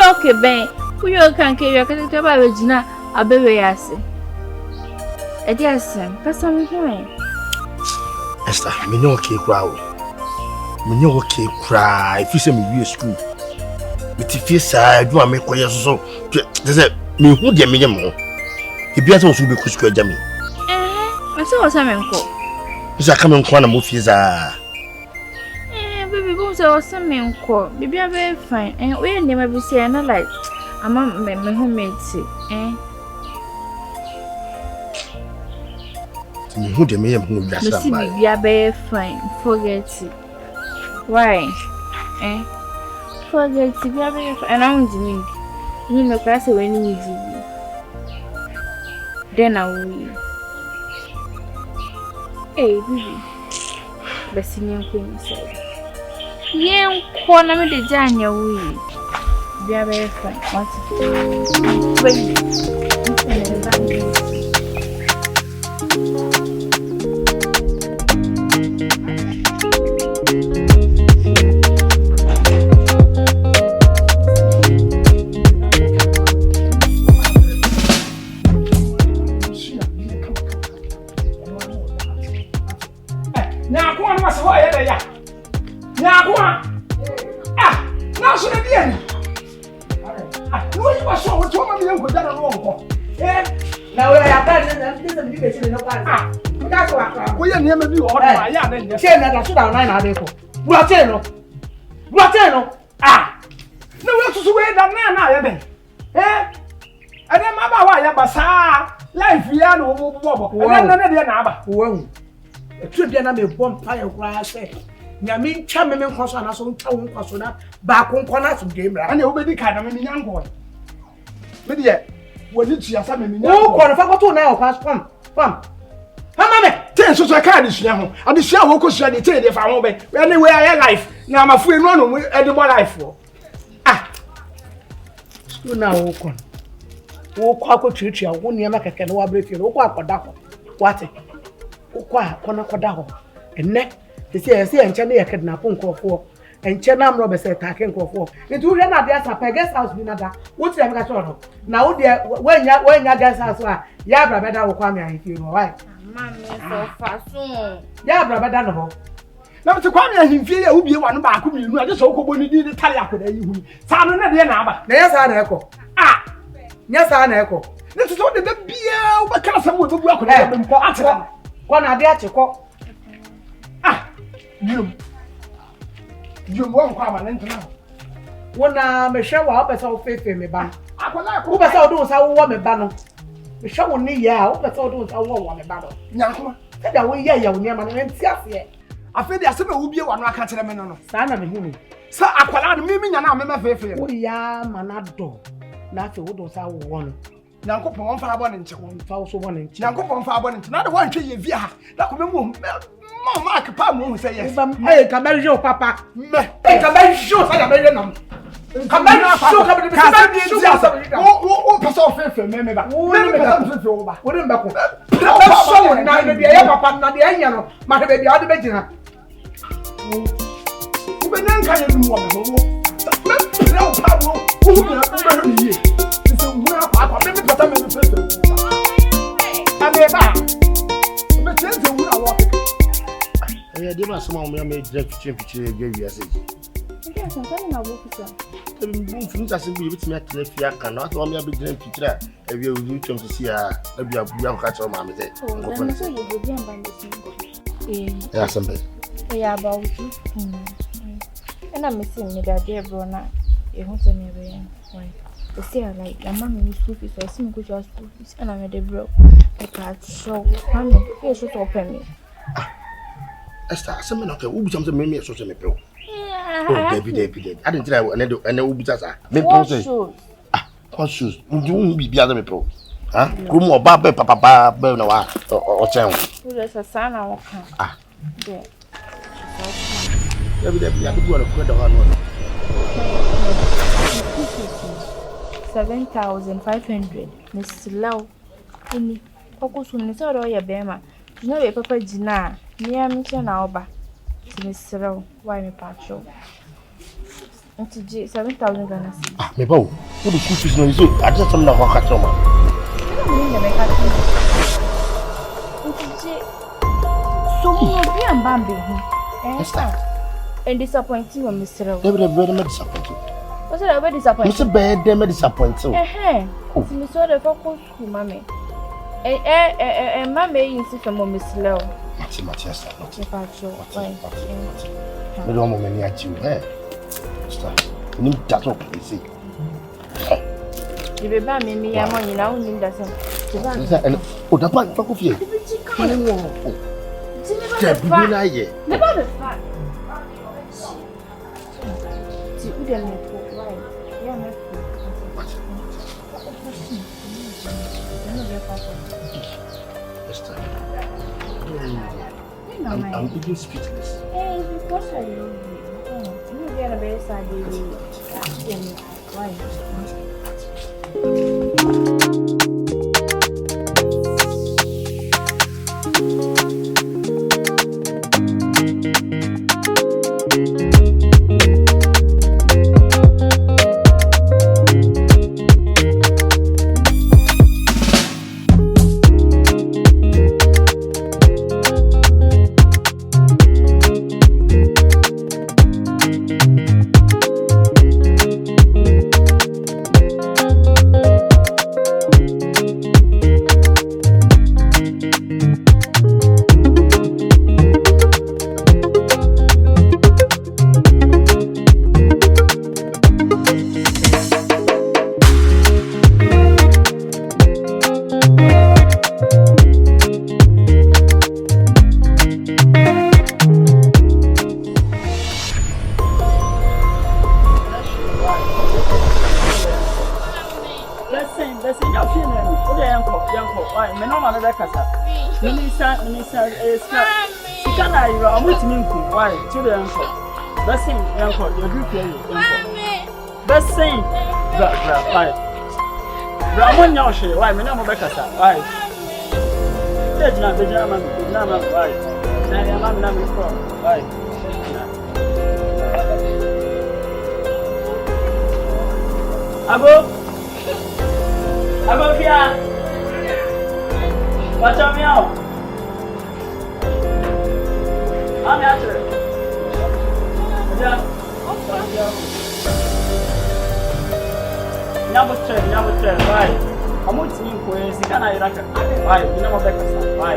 Okay, Ben. Who you can carry your character by Regina? A baby, I say. A dear son, that's something fine. Esther, me no okay cry. Me no okay cry. If you say me school, but if you say I do make quiet so, there's a me who get me more. He be also be kusku jami. I saw what's I'm call. Is a coming corner movies Baby, go so some call. Baby, I'm very fine. And we never be saying like. I'm my homemade tea, Who the me who just somebody? We are very fine. Forget it. Why? Forget it. We are very fine. And I'm doing. You know, class when you do. Then I will. Hey, baby. The senior queen said. Yeah, corner me the Janya we. We are very fine. What? Wait. Now, go on, what's the way there? Now, go on. Now, should I be in? No, you are sure what you want me to do wrong. Now, we are planning this education in the past. That's what we are near me. Or I am in the chain that I should have 9 hours. Brateno. No, we have to swear that man. And then my boy, Bassa, life, we are no more. And then another number. Well, a trip then I may bomb fire grass. Yamin Chamaman Cosana, so town Cosona, back on corners of game, and you'll be kind of a young boy. But yet, when you see a family, no, qualify to now, pass come. Mamma, 10 so I can't young, and the shall walk on the tail if I won't be anywhere I life. Now I'm a free run with any more life for. School now, Okon. Walk church, I won't near make a canoe brief you, walk or down. What it? Okwa, Konakodaho, and neck. They say, and Chennai kidnap for, and Chenam Roberts attacking for. It would run at their guest house, Binada. What's the other? Now, dear, when your guest house are, Yabra better will come here if you know why. Mammy, so fast soon. Yabra better no. Now to kwameahenfie will be one back whom you just so good the Talia could you. Sound another number. There's an echo. Yes, an echo. This is what the beer, what kind of someone would work with for answer. One idea to call. You won't come and enter now. When I show up as all faith in me, ban. Who was all those I want me banner? The show will need ya, but all those I want me battle. Now, that way, yeah, near my name, I feel there's some who be one I can't tell me no. Son of me. So I call out me and I'm a faith. Oh, yeah, manado. Nothing would those I want. Now, go on for 1 inch, 1,000 inch. Now, go on for 1 inch. Not 1 tree, via that could be Mark Pam won't say yes. Hey, come and show Papa. Hey, come and show Sagamanian. Come and show Sagamanian. Oh, pass off if you remember. Wouldn't back. So, now maybe I have a partner, the Ayano, my baby, other Bettina. But then can you do one? No, Pablo, who will have me? It's a well, Papa, maybe Papa, I may back. But since we are walking. I did not someone made picture gave you a say. Yes, I'm telling my work. Things as if it's not if you cannot only be doing picture. If you will come to see her, if you have catch on mammy. Yes, somebody. Yeah, about you. And I'm missing me that dear Brona. You want to me. Why? They say I like the mammy school fees or some good school fees, and I'm at the broke. I can't show. I'm not sure to open me. Esther, something okay. Who becomes a meme social media? Oh, David. I didn't tell you, and who becomes a shoes. What shoes? You won't be the other people. Huh? Room or Baba, Papa, Bernoa, or Channel. There's a son I will come. There. Every day, I could go to quit the one. 7,500. Miss Low. Any focus on the sort of your bema. You know, a papa Gina. Near me, Oba. Miss Low. Why me patcho? 7,000 Ghana. Ah, me bow. What the school fees no so I just am not catch on. So be and Bambi. Lista. And disappointing when Mr. They will be very disappointed. Was it very disappointing? Mr. Bad, they may disappoint you. Miss Order focus, mammy. Mammy, you see from Miss Low. Matthias, not if I show. We don't want many at you, eh? You need that up, you see. You remember me, I'm on you now, and doesn't. Oh, the bank of you. Never the fact. I'm even speechless. Hey, because I love you. You get a very sad why? Why, me no more Becca, why? There's not the German, why? Why? Abo here. Watch out, meow. I'm Akyere. Never tell, why? I'm not seeing who is the kind of why? You know what Becca said, why?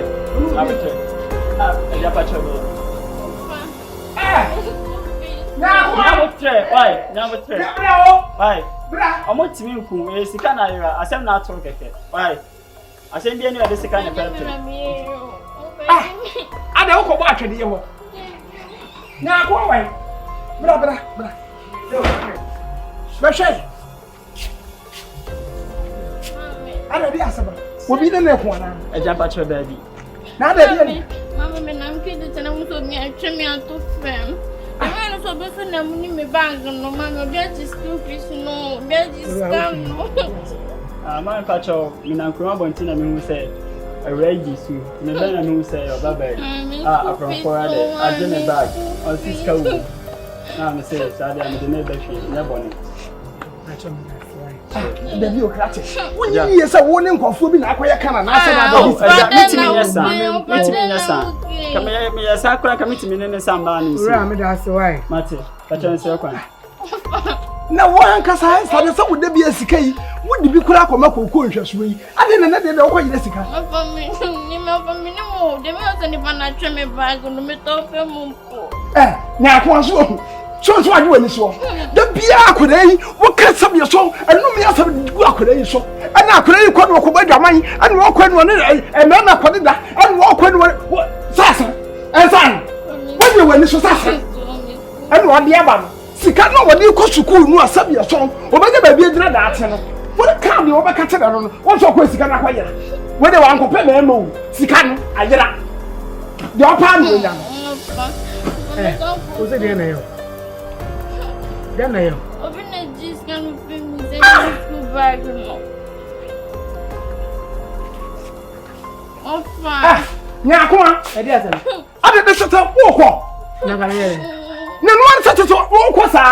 Never tell. Why? I'm not seeing who is the kind of I said not to get it. Why? I said, be anywhere this kind of person. I don't go back to the year. Now go away. Bra. Special. I don't be asaba. We'll be the next one. A jump at your baby. Now that Mama, I'm kidding, and I'm so near me out of fame. I'm so bad for me bag, no man, get this stupid, no, get this scam. My patch of Minankrabontina who said, a ready suit, and then who say, oh, baby, from Friday, I didn't bag on Cisco. Now, I say, I am the neighbor, never. The bureaucratic. When you say one in Kofu, I can answer. Come here, me as I come to me in some man. That's why. Mate, but I'm so quick. Now, one can say, so would there be a CK? Would you be quick or make a conscious way? I didn't know that way, Jessica. Now, once more. So what you want so? The beer could what can some your song and no me else work could so. And I could walk away your money and walk when one and then I put that and walk when what Sassa and son. When you went to Sassa and one the other. See, can't know what you cost to cool no sub your song or by the baby dinner that. What can't you over catch it on? What's your question? Can I acquire? When they want to pay me, no, see, can I get up? Your partner, who's it? Then I am. bag no. Ofa. Nya akwa. E dey say. Ade de sete wo ko. Na ka yere. Na no an sete wo ko sa.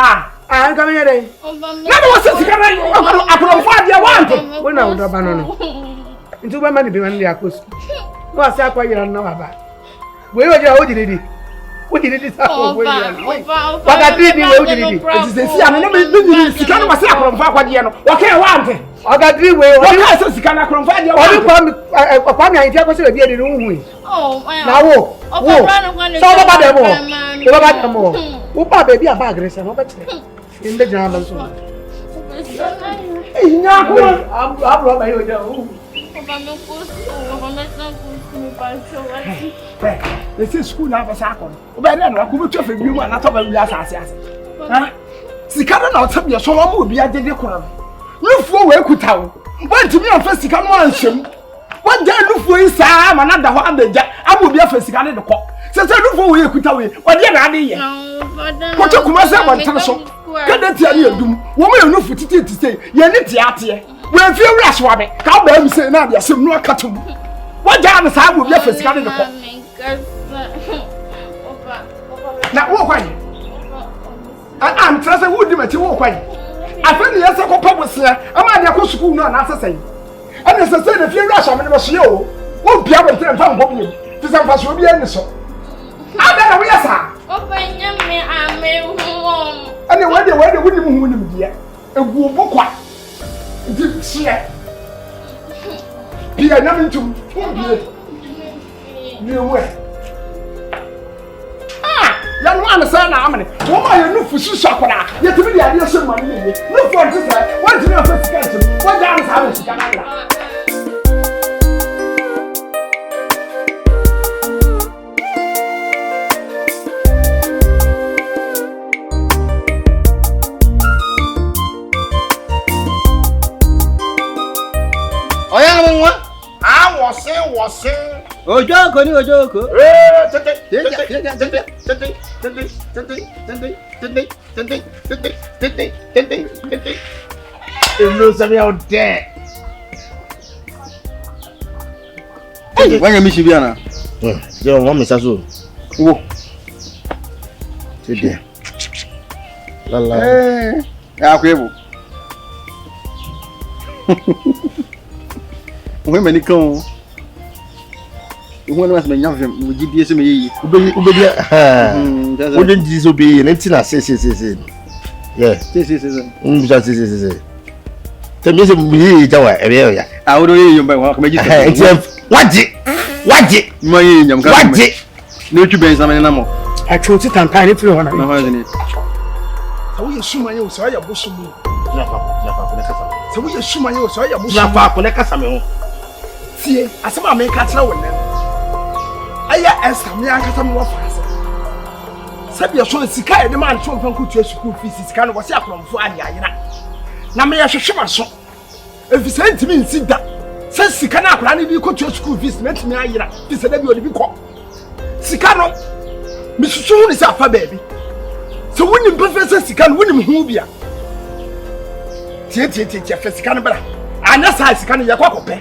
Ah ka yere. Na no se sika na akwa fa dia want. Wo na wo do ba no. Ntu ba ma ni be man dia kosu. Wo ase akwa yere na wa ba. We wo je wo jididi. Wo jididi sa ko wo yere. Wa ga didi we wo jididi. It is see am no me sika no ma se akwa fa akwa dia no. Wo ka want. Oga dri we wo ka se sika na akwa fa dia. Wo Kwame ahenfie ko se be edi no hu. Oh, na wo. So baba dem o. E baba dem o. Wo pa baby aba agrese no be kire. Inde jana ba so. Eh nya ko abro ba yo ja o. Baba me ko baba me san ko mi pa so wati. Eh, ese school na ba sa ko. Wo be na ko be twa fa bi mu na to ba wi asase ase. Ha? Sika na o tabia so mo obi agede kora. Nufuo we kuta wo. Wantimi on fa sika no anhwem. What day look for is Sam and the one the jack? I will be a first gun in the cock. Says I look for you, Kuta. What did I hear? What you come myself and tell us? Can I tell you, woman, look for it to say, you need the art here. When you rush, Wabby, come back and say, now there's some more cartoon. What day the Sam will be a first gun in the cock? Now, walk away. I'm trusting who do it to walk away. I feel the answer for public, sir. I'm at the school, no, not the same. And as I said, if you rush, I'm going to see you. Won't be able to tell you. This is a will be any so. I don't know where, sir. Open me, I'm home. And the way they wouldn't move here. A wool book. Did see it. Be a number to you way. Ah, young man, son, I'm a woman, you look for Shakara. Yet to be the idea of some money. Look for this. What do you know for the what down is having to was saying, Ojoko, Ojoko. It knows me out there. When you miss Viana, your mom is also. Oh, today. La la. Akyere. Women ni kan wọ́n ma se me nyam fem mo gidie se me yi ubedi o den di so be na ntina se yeah se bisa se te me se mi yi jawa e be ya a wo do yi yomba wa ka me gidie waje mo yi nyam ka waje na otu ben sa me na mo a choti tantan ni firi hona na ho ni sa wo ye suma ye o sa ya bosumu na fa ko ne kasa sa wo ye suma ye o sa ya bosumu na fa ko ne kasa me ho tie asema me ka tira wonne aya esa me akasa me wo faase sabi so sika e de man so fan kutu school fees sika no wo se akromfo ade ayira na me ye hwehwe so efise ntimi nsida se sika na akra ne bi kutu school fees me ntimi ayira fise da bi odi bi ko sika no me susu ni se afa baabi se woni mpefese sika no woni hu bia tie fe sika no bra anya sa sika no ye kwakopɛ